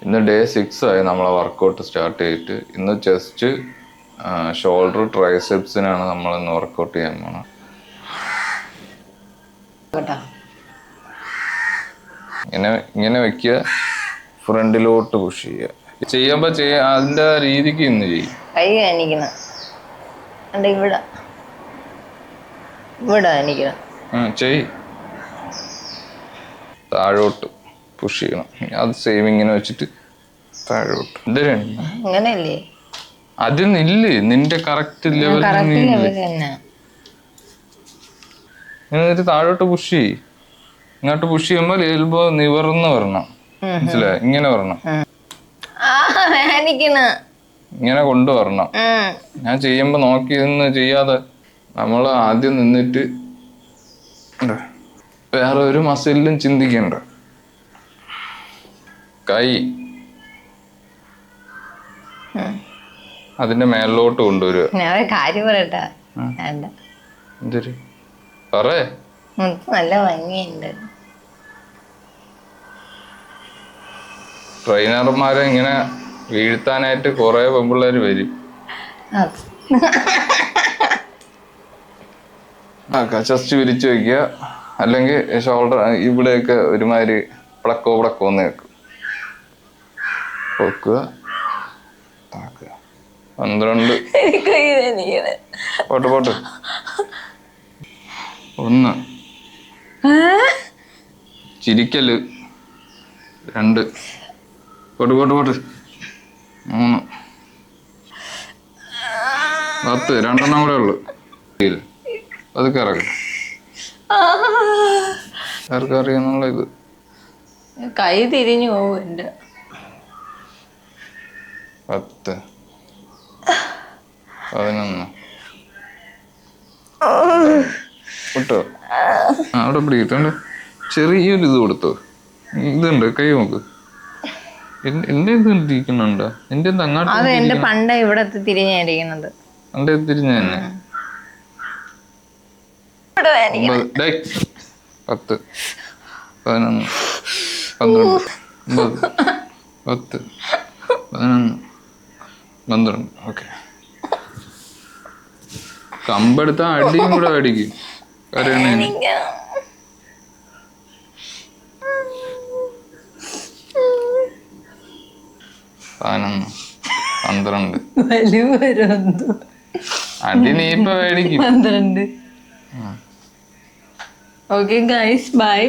ഇന്ന് ഡേ 6 ആയി നമ്മളെ വർക്കൗട്ട് സ്റ്റാർട്ട് ചെയ്തിട്ട്. ഇന്ന് ചെസ്റ്റ്, ഷോൾഡർ, ട്രൈസെപ്സിനാണ് നമ്മൾ ഇന്ന് വർക്കൗട്ട് ചെയ്യാൻ പോണത്. ഇങ്ങനെ വെക്കുക, ഫ്രണ്ടിലോട്ട് പുഷ് ചെയ്യുക. ചെയ്യുമ്പോ അതിന്റെ രീതിക്ക് ഇന്ന് ചെയ്യും. കൈ കാണിക്കണം, ചെയ്. താഴോട്ട് പുഷ് ചെയ്യണം. അത് സെയിം ഇങ്ങനെ വെച്ചിട്ട് താഴോട്ട്. അങ്ങനെയല്ലേ? അതിന്നില്ലേ, നിന്റെ കറക്റ്റ് ലെവലിൽ താഴോട്ട് പുഷ് ചെയ്യ്. ഇങ്ങോട്ട് പുഷ് ചെയ്യുമ്പോൾ എൽബോ നിവർന്ന് വരണം, മനസ്സിലായി? ഇങ്ങനെ വരണം, ഇങ്ങനെ കൊണ്ടുവരണം. ഞാൻ ചെയ്യുമ്പോ നോക്കി നിന്ന് ചെയ്യാതെ നമ്മൾ ആദ്യം നിന്നിട്ട് വേറെ ഒരു മസിലിലും ചിന്തിക്കണ്ട. കൈ അതിന്റെ മേലോട്ട് കൊണ്ടുവരിക. നല്ല ഭംഗിയുണ്ട്. ട്രെയിനർമാരെ ഇങ്ങനെ വീഴ്ത്താനായിട്ട് കുറെ പെമ്പിള്ളേര് വരും. ചെസ്റ്റ് വിരിച്ചു വെക്കുക, അല്ലെങ്കിൽ ഷോൾഡർ ഇവിടെയൊക്കെ ഒരുമാതിരി പ്ലക്കോന്ന് വെക്കുക. 12 പോട്ട് 1 ചിരിക്കല്, 2 പോട്ട് 3 10 2 കൂടെ ഉള്ളു. അത് ആർക്കറിയാന്നുള്ള ഇത് കൈ തിരിഞ്ഞു പോകും എന്റെ. 10 11 വിട്ടോ. അവിടെ പിടിക്കിട്ടുണ്ട്. ചെറിയൊരു ഇത് കൊടുത്തോ. ഇതുണ്ട്, കൈ നോക്ക്. എന്റെ ഇത് ഇരിക്കുന്നുണ്ടോ? എന്റെ അങ്ങോട്ട് പണ്ട് ഇവിടെ തിരിഞ്ഞിരിക്കുന്നത്. എന്റെ തിരിഞ്ഞ തന്നെ. 10 11 12 9 10 11 12. ഓക്കെ, കമ്പെടുത്ത അടിയും കൂടെ അടിക്കും. 11 12 അടി നീ ഇപ്പൊ മേടിക്കും. 12. Okay guys, bye.